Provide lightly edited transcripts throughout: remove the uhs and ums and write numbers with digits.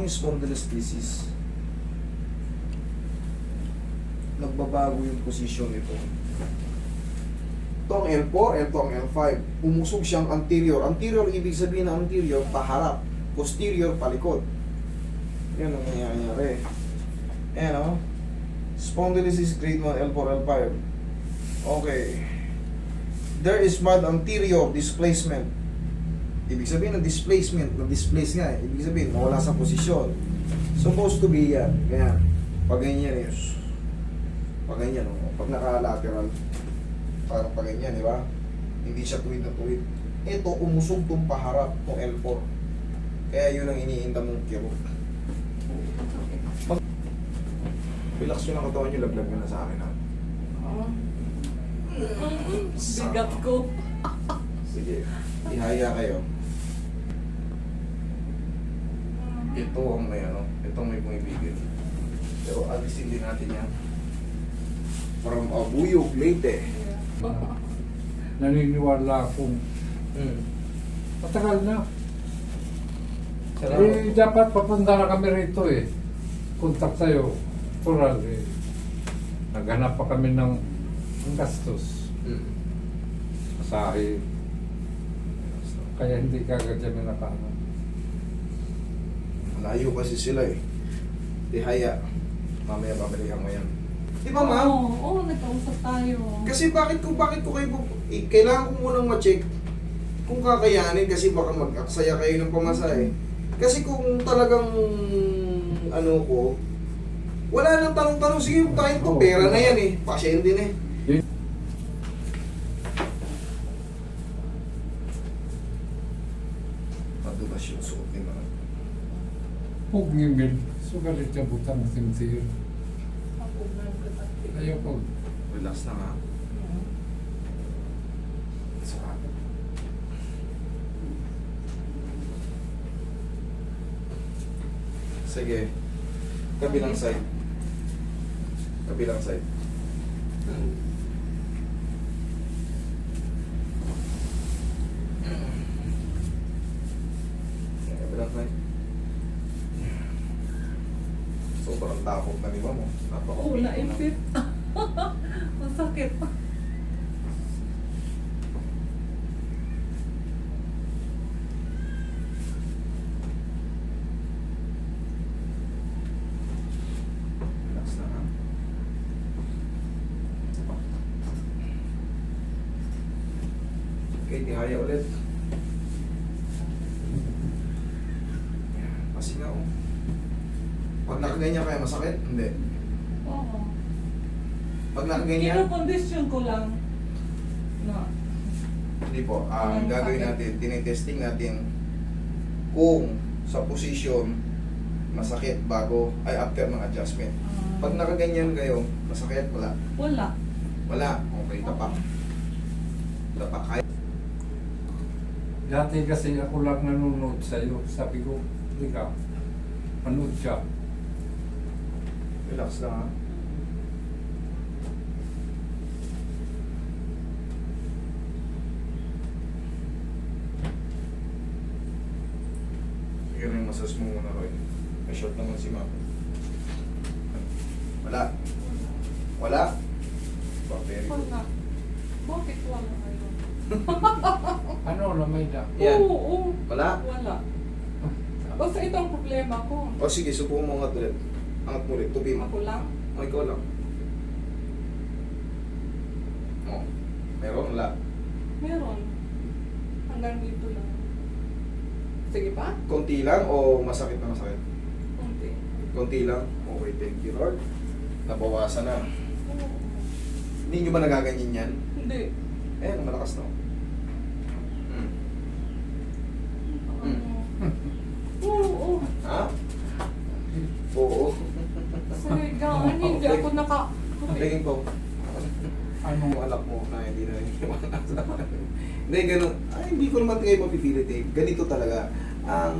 yung spondylolisthesis, nagbabago yung posisyon nito. Ito ang L4, ito ang L5. Umusog siyang anterior. Anterior, ibig sabihin ng anterior, paharap. Posterior, palikod. Yan ang nangyayari. Ayan o. Spondylosis grade 1, L4, L5. Okay. There is mild anterior displacement. Ibig sabihin ng displacement, na-displace nga eh. Ibig sabihin, nawala sa posisyon. Supposed to be yan. Ganyan. Pag ganyan eh. Pag ganyan o. Pag naka-lateral. Parang pag ganyan, di ba? Hindi siya tuwid na tuwid. Ito, umusog itong paharap ng L4. Kaya yun ang iniinda mong kiro. Relax yun ang katawan nyo, laglag na sa akin ha. Bigat ko. Sige, ihaya kayo. Ito ang may ano, ito ang may pumibigil. Pero alisin din natin yan. From Abuyog, Leyte. Naniniwala akong matagal na. Salamat. Eh, dapat papunta na kami rito eh. Kontak sa'yo. Tural eh. Naghanap pa kami ng gastos. Masahe. Kaya hindi kagad kami nakahanap. Malayo kasi sila eh. Ihaya. Mamaya babalikan mo yan. Di ba ma'am? Oo, nagkausap tayo. Kasi bakit ko kayo kailangan ko munang ma-check kung kakayanin kasi baka mag-aksaya kayo ng pamasahe. Kasi kung talagang ano ko, wala nang tanong-tanong, sige tayo to, pera na yan eh, pasyente na eh. Madulas yung suot ni mga. Huwag ngimil. Sugalit siya butang simsir. Ayaw ko. Relax na nga. Sarap. Sige. Kabilang side. Kabilang side. Kabilang side. Sobrang takot na ni Mamo. Oo, naipit. Masakit. Relax na ha. Okay, tihaya ulit. Pasingaw. Pag nakaganyan kayo, masakit? Hindi. Oo. Pag nakaganyan, Kinokondisyon ko lang na hindi po. Ang Ang gagawin sakit. natin, tinitesting natin kung sa posisyon masakit bago, ay after ng adjustment. Pag nakaganyan kayo, masakit? Wala. wala. Wala. Okay, tapak. Tapak. Kahit Dati kasi ako lang nanonood sa'yo. Sabi ko, hindi ka. Manood ka. relax lang ha. Sige rin, massage mo muna Roy. May short naman si Ma'am. Wala. Wala? Oh, very good. Wala. Bakit wala kayo? Ano, lamay na. Yan. Oo. Wala? Wala. Basta ito ang problema ko. O sige, subukan mo angat ulit. Angat mo ulit, tubi mo. Ako lang. O, ikaw lang. O, meron? Wala. Meron. Hanggang dito lang. Sige pa? Konti lang o masakit na masakit? Kunti. Konti lang? Okay, thank you Lord. Nabawasan na. Oo. Hindi nyo ba nagaganyan yan? Hindi. Ayan, malakas na. Hmm. Oo. Ha? Oo. Kasi gaan, hindi ako naka... Tingin ko. Anong anak mo na hindi na hindi, ganun. Ay, hindi ko naman kayo mapipilit eh. Ganito talaga. Ang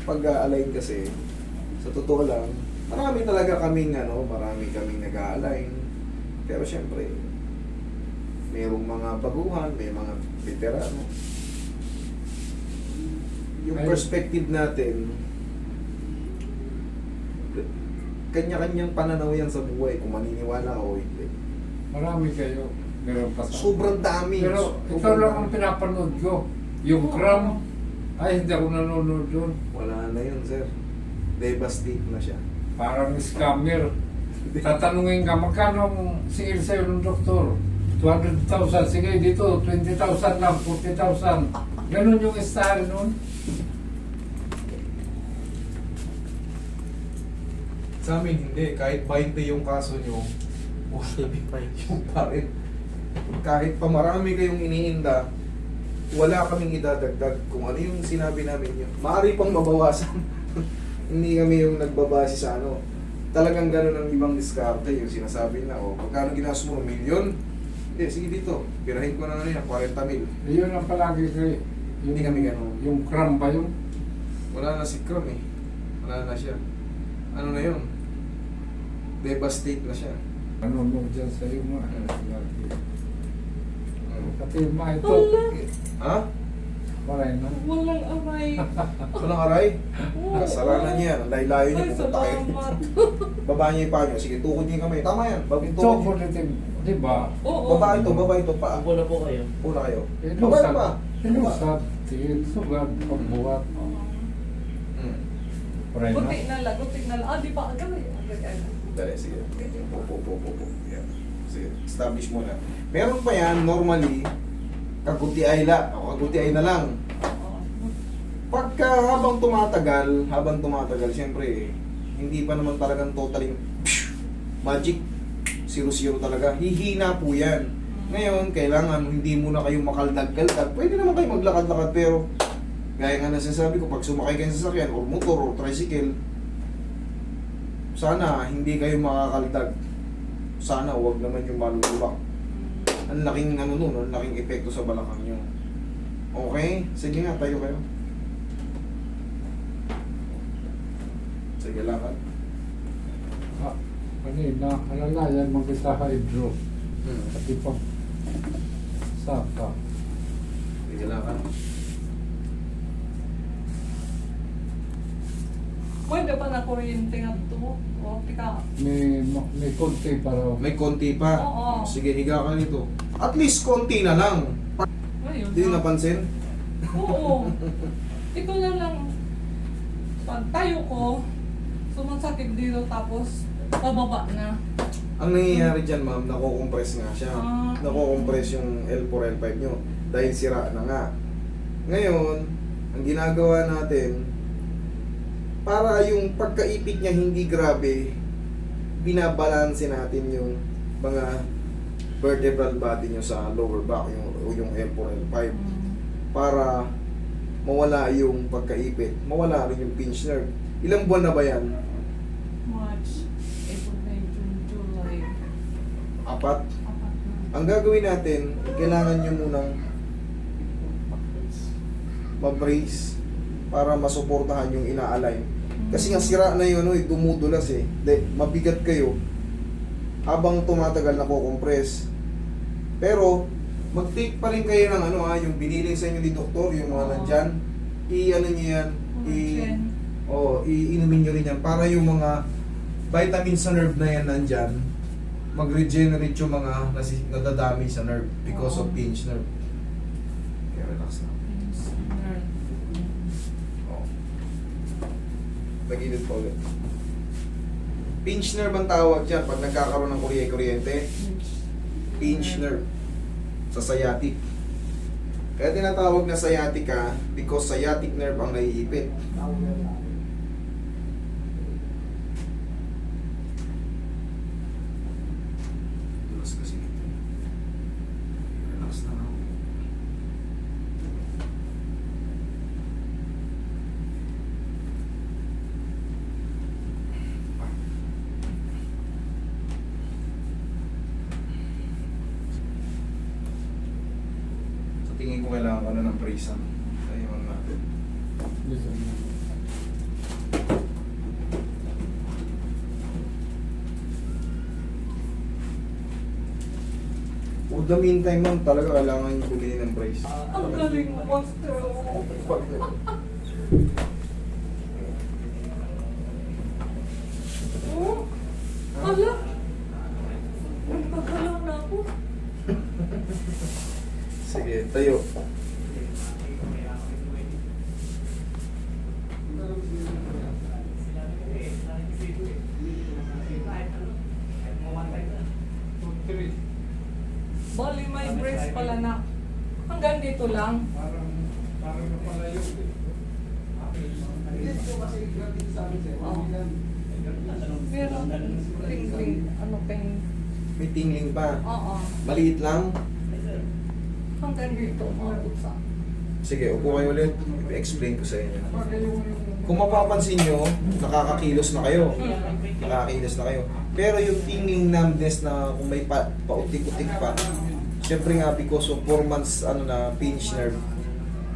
pag-a-align kasi, sa totoo lang, marami kaming nag-a-align. Pero syempre, mayroong mga baguhan, may mga veterano. Yung Ay. perspective natin, Kanya-kanyang pananaw yan sa buhay, kung maniniwala o hindi. Marami kayo. Meron pa sa... Sobrang dami. Pero ito Sobrang lang ang dami. pinapanood ko. Yung Oo. Cram, ay hindi ako nanonood doon. Wala na yun, sir. Devastate na siya. Parang scammer. Tatanungin ka, magkano ang singil sa'yo ng doktor? 200,000, sige dito, 20,000 lang, 40,000. Ganun yung style nun. Sa amin, hindi. Kahit 20 yung kaso nyo, yung pa rin. Kahit pa marami kayong iniinda, wala kaming idadagdag kung ano yung sinabi namin yun. Maaari pang mabawasan. Hindi kami yung nagbabase sa ano. Talagang ganun ang ibang diskarte. Yung sinasabi na, oh, pagkano ginastos mo, 1 million? Hindi, sige dito. Pirahin ko na nga yan, 40 mil. Yun ang palagi ko eh. Hindi kami ganun. Yung Cram ba yun? Wala na si Crum eh. Wala na siya. Ano na yun? Devastate na siya. Nanonood dyan sa'yo mga. Lagi. Pati yung mga ito. Wala. Ha? Wala na. Walang aray. Walang aray? Oo. Kasalanan niya yan. Ang layo-layo niya. Ay, Pupunta kayo. salamat. Baba niya yung paa niyo. Sige, tukod niyo yung kamay. Tama yan. Babing Ito, tukod. positive. Di ba? Oo. Baba ito, paa. Upo na po kayo. Una kayo. Ito Baba sa... pa. Ito sa... Sugad, pagbuhat. Oo. Hmm. Wala na. Gutik na lang, gutik na lang. Ah, di pa agad eh. Agad. Dali, sige. Po. Yan. Sige, establish mo na. Meron pa yan, normally, kaguti ay na lang. Oo. Pagka habang tumatagal, siyempre, hindi pa naman talagang totaling magic. 0-0 talaga. Hihina po yan. Ngayon, kailangan hindi muna kayo makaldag-kaldag. Pwede naman kayo maglakad-lakad, pero gaya nga na sinasabi ko, pag sumakay kayo sa sasakyan, or motor, or tricycle, sana hindi kayo makakaldag. Sana huwag naman yung malulubak. Ang laking ano nun, ang laking epekto sa balakang nyo. Okay? Sige nga, tayo kayo. Sige, lakad. Ah, kanina, alalayan mo kita hydro. Pati pa. Saka. Sige, lakad. Pwede pa na kuryente nga ito. O, tika. May konti para... May konti pa. Oo. Sige, higa ka nito. At least konti na lang. Ayun. Hindi nyo napansin? Oo. Ito na lang. Pag tayo ko, sumasakit dito tapos pababa na. Ang nangyayari dyan, ma'am, nako-compress nga siya. Ah. Nako-compress yung L4, L5 nyo. Dahil sira na nga. Ngayon, ang ginagawa natin, para yung pagkaipit niya hindi grabe, binabalanse natin yung mga vertebral body nyo sa lower back, yung L4, L5. Para mawala yung pagkaipit, mawala rin yung pinch nerve. Ilang buwan na ba yan? March, April, May, June, July. 4? Apat na. Ang gagawin natin, kailangan nyo munang ma-brace para masuportahan yung ina-align. Kasi nga sira na yun, dumudulas eh. Mabigat kayo habang tumatagal na compress. Pero, mag-take pa rin kayo ng yung binili sa inyo ni doktor, yung mga Oo. nandyan. I-ano nyo yan, iinumin nyo rin yan para yung mga vitamin sa nerve na yan nandyan, mag-regenerate yung mga nadadamage sa nerve because of Oo. pinch nerve. Kaya relax na. Oo. Nagilid pa ulit. Pinch nerve ang tawag dyan pag nagkakaroon ng kuryente. Pinch nerve. Sa sciatic. Kaya tinatawag na sciatica because sciatic nerve ang naiipit. Dulas kasi dito. Relax na ako. Sa tingin ko kailangan ko na ng brace. Tayo natin. For the meantime, ma'am, talaga kailangan yung bumili ng brace. Ang galing mo, Master. Hala! Pagkalaw na ako. Sige, tayo. Bali, may brace pala na. Hanggang dito lang. Parang napalayo. Oh. Meron tingling, ano pain. May tingling pa. Oo. Maliit lang. Hanggang dito, umabot sa. Sige, upo kayo ulit. I-explain ko sa inyo. Kung mapapansin nyo, nakakakilos na kayo. Nakakakilos na kayo. Pero yung tingling numbness na kung may pautik-utik pa, syempre nga because of 4 months pinch nerve,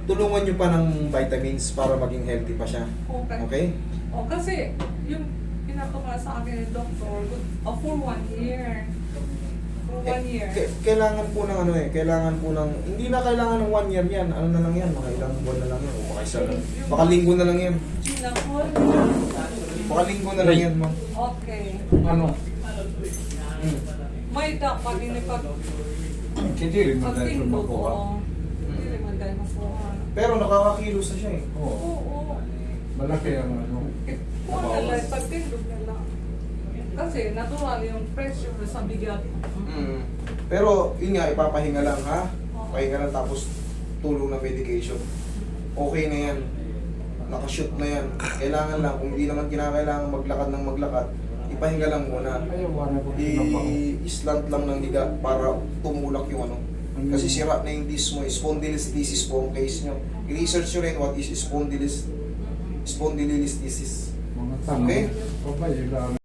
tulungan nyo pa ng vitamins para maging healthy pa siya. Okay. Okay? O, kasi, yung pinapaka sa akin ng doktor, for 1 year. For 1 year. Kailangan po ng kailangan po ng, hindi na kailangan ng 1 year yan. Ano na lang yan, mga ilang buwan na lang yan. O baka isa lang. Baka linggo na lang yan. Ginapol. Baka linggo na lang yan, ma'am. Okay. Ano? Hmm. May dapat ini pag Hindi rin mo dahil pagtinggo makuha. ko. Hindi rin man dahil makuha. Pero nakakakilos na siya eh. Oo. Oo. Malaki ang ano. Kuha na lang, pagtindog na lang. Kasi natural yung pressure sa bigat. Mm. Pero yun nga, ipapahinga lang ha. Pahinga lang tapos tulong ng medication. Okay na yan. Nakashoot na yan. Kailangan lang, kung hindi naman kinakailangan maglakad ng maglakad, ipahinga lang muna. Ayaw, wala ko tinapako. I-slant lang ng higa para tumulak yung ano. Kasi sira na yung disc mo. Spondylolisthesis po ang case nyo. I-research nyo rin what is spondylolisthesis. Mga tanong. Okay. O ba, yun lang.